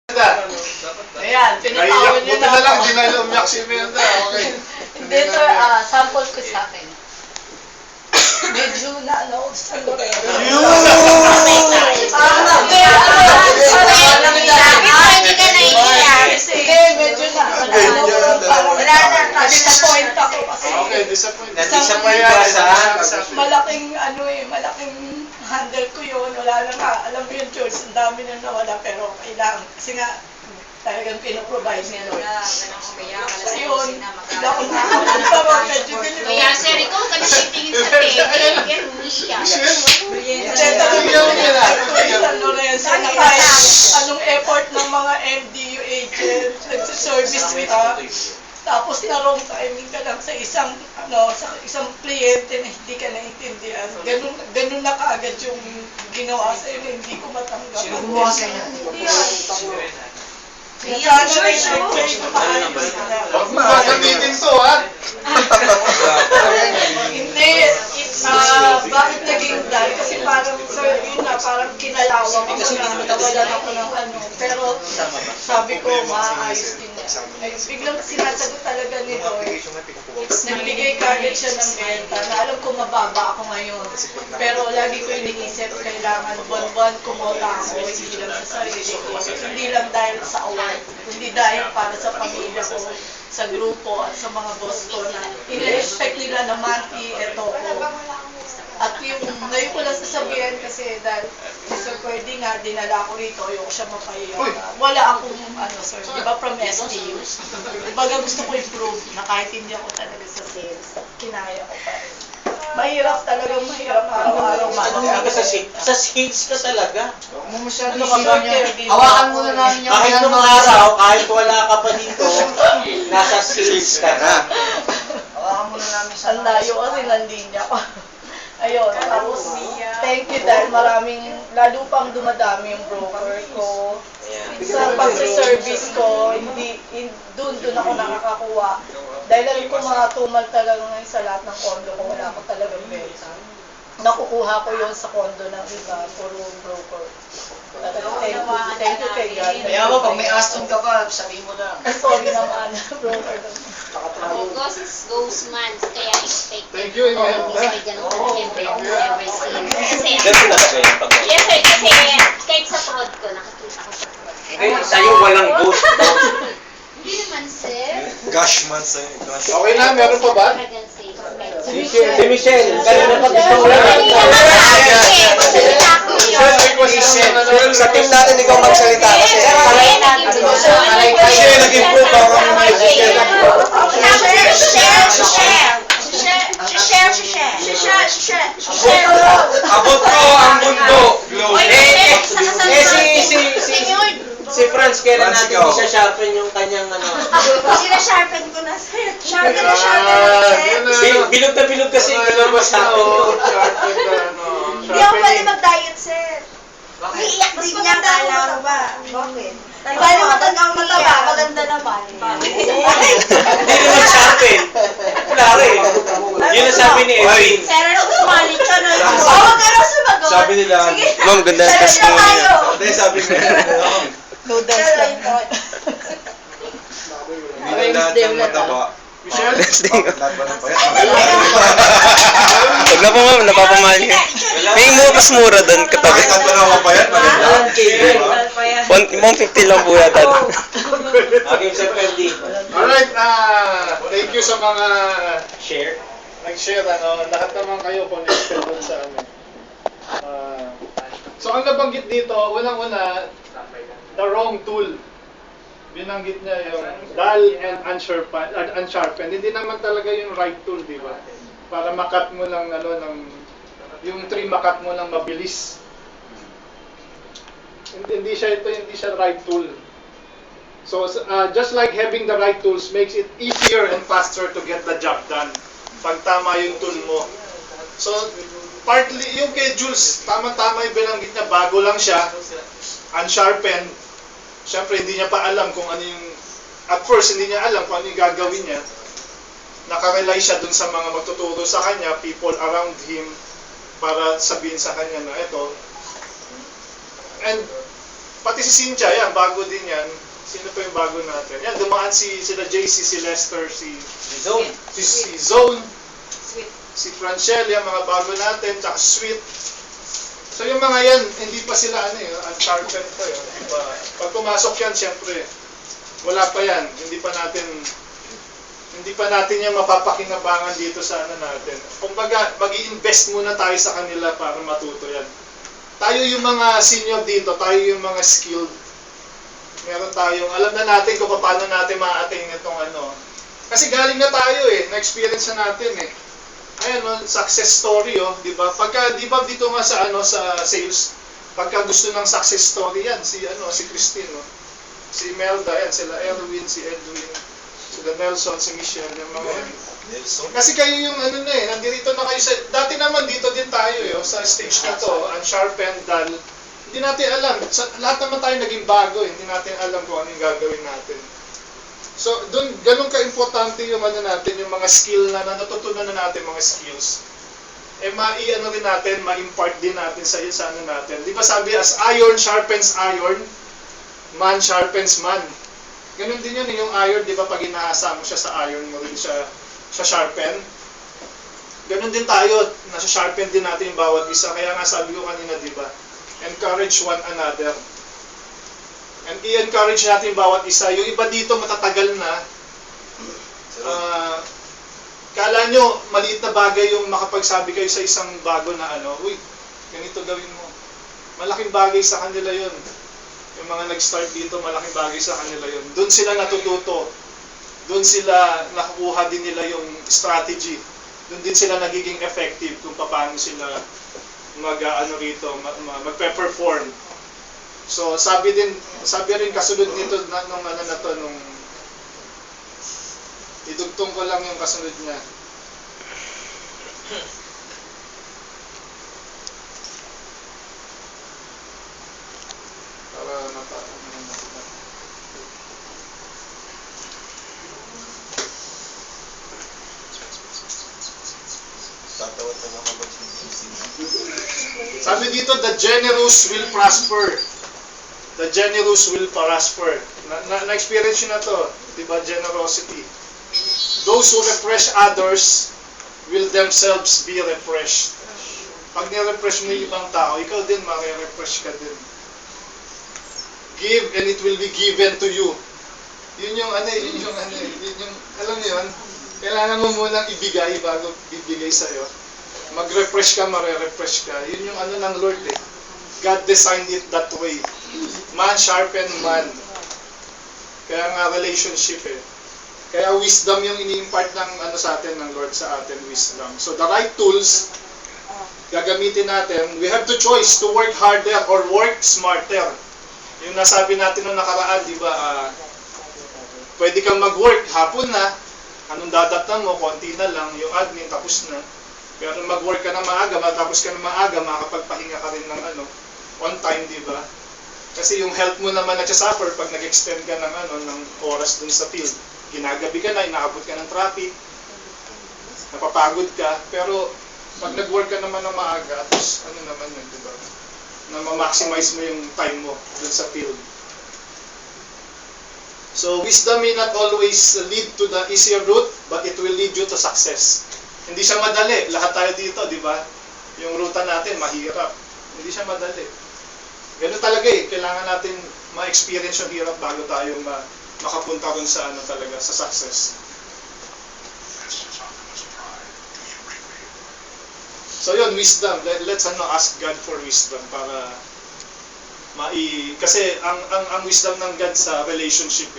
Ayan, pinatawad niyo Buti na na lang, ako. di na umiyak si Imelda. Okay. Hindi sir, sample ko sa akin. Medyo na ano, sa Lorena. Hindi ka naiiyak. Sige, medyo na. Wala na. Disappoint ako kasi. Okay, disappoint. Na-disappoint ba sa... Malaking ano malaking handle ko yun. Wala na nga. Alam mo yun, George, ang dami na nawala pero kailangan. Kasi nga, talagang pinoprovide niya Lord. So yun, hindi ako nakakalaman. Medyo Kaya sir, ikaw ka na titingin sa tele. Yan, siya. San Lorenzo na kahit anong effort ng mga MDU agents, nagsiservice ka, tapos na wrong timing ka lang sa isang kliyente na hindi ka naintindihan. Ganun na kaagad yung ginawa sa iyo, hindi ko matanggap. Sino gumawa sa inyo? Sana rin ito maayos na. Huwag mo gagamitin to, ha? Hindi, bakit naging dahil? Kasi parang, sir, yun na, parang kinalawang ko na, nawalan ako ng ano. Pero sabi ko, maayos din niya. Ay, biglang sinasagot talaga ni Lord. Nagbigay kagad siya ng benta na alam ko mababa ako ngayon. Pero lagi ko iniisip, kailangan buwan-buwan kumota ako, hindi lang sa sarili ko. Hindi lang dahil sa award, hindi dahil para sa pamilya ko, sa grupo at sa mga boss ko na i-respect nila na Manti, eto ko. At yung ngayon ko lang sasabihin kasi dahil Sir Pwede nga, dinala ko rito, ayoko siya mapahiya. Wala akong sir, di ba from STU? Baga gusto ko improve na kahit hindi ako talaga sa sales, kinaya ko pa rin. Mahirap talaga, mahirap araw-araw Sa sales ka talaga. Huwag mo masyado Ano ka ba? Hawakan muna namin yung Kahit nung araw, kahit wala ka pa dito, nasa sales ka na. Hawakan muna namin sa Ang layo kasi nandinya ko. Ayun, tapos thank you dahil lalo pang dumadami yung broker ko. Sa pagsiservice ko, doon ako nakakakuha. Dahil alam ko matumal talaga ngayon sa lahat ng condo ko, wala ko talagang benta. Nakukuha ko yon sa condo ng iba, puro broker. Thank you kay God. Kaya mo, pag may Aston ka pa, sabihin mo lang. Sorry naman, broker. August goes months, kaya expect. Thank you, Imelda. Kasi ganun ka siyempre ako never seen. Kasi, Ganun na ba yung pag- yes sir, kasi kahit sa prod ko, nakakita ko sa prod. Eh, sa'yo walang ghost. Hindi naman sir. Gosh, man sa'yo. Okay na, meron pa ba? Talagang safe. Si Michelle, kanina pa gusto ko lang. Sa team natin, ikaw magsalita kasi Michelle, nag-improve ako kami ni Michelle. Abot ko ang mundo. Si Franz, kailan Franz, natin ikaw. siya sharpen yung kanyang Sina-sharpen ko na sir. Sharpen na sir. Bilog na bilog kasi yung ginawa sa akin. Hindi ako pwede mag-diet sir. Iiyak din niya, kala ko ba? Bakit? Paano matanda ang mataba? Maganda naman. Hindi naman sharpen. Wala rin. Yun ang sabi ni Edwin. Sir, ano sumali siya na yun? Oo, pero sumagot. Sabi nila, Ma'am, ganda ang testimony. Hindi, sabi niya. Noodles lang. Hindi na lahat ng mataba. Michelle? Lahat ba ng payat? Huwag na po ma'am, napapamahal niya. May mas mura doon katabi. Kahit tatlo na mapayat, maganda. 150 lang po yata. Aking Sir Ferdy. Alright, thank you sa mga Share. nag-share. Lahat naman kayo connected doon sa amin. So ang nabanggit dito, unang-una, the wrong tool. Binanggit niya yung dull and unsharpened. Hindi naman talaga yung right tool, di ba? Para makat mo lang yung tree makat mo lang mabilis. Hindi siya right tool. So just like having the right tools makes it easier and faster to get the job done. Pag tama yung tool mo. So partly yung kay Jules, tama-tama yung binanggit niya, bago lang siya, unsharpened. Siyempre, hindi niya pa alam kung ano yung... At first, hindi niya alam kung ano yung gagawin niya. Nakarely siya dun sa mga magtuturo sa kanya, people around him, para sabihin sa kanya na ito. And pati si Cynthia, yan, bago din yan. Sino pa yung bago natin? Yan, dumaan sila JC, si Lester, si Zone. Zone, si Francelle, yung mga bago natin, tsaka Sweet. So yung mga yan, hindi pa sila unsharpened pa yun. Diba? Pag pumasok yan, syempre, wala pa yan. Hindi pa natin yan mapapakinabangan dito sa natin. Kumbaga, mag-i-invest muna tayo sa kanila para matuto yan. Tayo yung mga senior dito, tayo yung mga skilled. Meron tayong, alam na natin kung paano natin ma-attain itong Kasi galing na tayo na-experience na natin Ayan, success story di ba? Pagka, di ba dito nga sa sa sales, pagka gusto ng success story yan, si Christine, si Melda, yan, sila Erwin, si Edwin, sila Nelson, si Michelle, yung mga yan. Kasi kayo yung nandito na kayo dati naman dito din tayo sa stage na to, unsharpened, dull. Hindi natin alam, lahat naman tayo naging bago hindi natin alam kung ano yung gagawin natin. So, ganun ka-importante yung natin, yung mga skill na natutunan na natin, mga skills. Rin natin, ma-impart din natin sa natin. Di ba sabi, as iron sharpens iron, man sharpens man. Ganun din yun, yung iron, di ba, pag inaasa mo siya sa iron mo rin siya sharpen. Ganun din tayo, nasa-sharpen din natin yung bawat isa. Kaya nga sabi ko kanina, di ba, encourage one another. And i-encourage natin yung bawat isa. Yung iba dito matatagal na. Kala nyo, maliit na bagay yung makapagsabi kayo sa isang bago na uy, ganito gawin mo. Malaking bagay sa kanila yun. Yung mga nag-start dito, malaking bagay sa kanila yun. Doon sila natututo. Doon sila nakukuha din nila yung strategy. Doon din sila nagiging effective kung paano sila magpe-perform. So, sabi rin kasunod nito nung idugtong ko lang yung kasunod niya. Para sabi dito, the generous will prosper. The generous will prosper. Na-experience nyo na to, di ba? Generosity. Those who refresh others will themselves be refreshed. Pag ni-refresh mo yung ibang tao, ikaw din, maki-refresh ka din. Give and it will be given to you. Yun yung alam mo yun, kailangan mo munang ibigay bago bibigay sa'yo. Mag-refresh ka, mare-refresh ka. Yun yung ng Lord God designed it that way. Man sharpen man. Kaya nga relationship Kaya wisdom yung ini-impart ng sa atin, ng Lord sa atin, wisdom. So the right tools, gagamitin natin, we have the choice to work harder or work smarter. Yung nasabi natin nung nakaraan, di ba, pwede kang mag-work hapon na, anong dadaptan mo, konti na lang, yung admin, tapos na. Pero mag-work ka na maaga, matapos ka na maaga, makakapagpahinga ka rin ng on time, di ba? Kasi yung health mo naman nagsasuffer pag nag-extend ka ng oras dun sa field. Ginagabi ka na, inaabot ka ng traffic, napapagod ka, pero pag nag-work ka naman ng maaga, tapos naman yun, di ba? Na ma-maximize mo yung time mo dun sa field. So, wisdom may not always lead to the easier route, but it will lead you to success. Hindi siya madali. Lahat tayo dito, di ba? Yung ruta natin, mahirap. Hindi siya madali. Ganun talaga kailangan natin ma-experience yung hirap bago tayo makapunta rin sa talaga, sa success. So yun, wisdom. Let's ask God for wisdom para kasi ang wisdom ng God sa relationship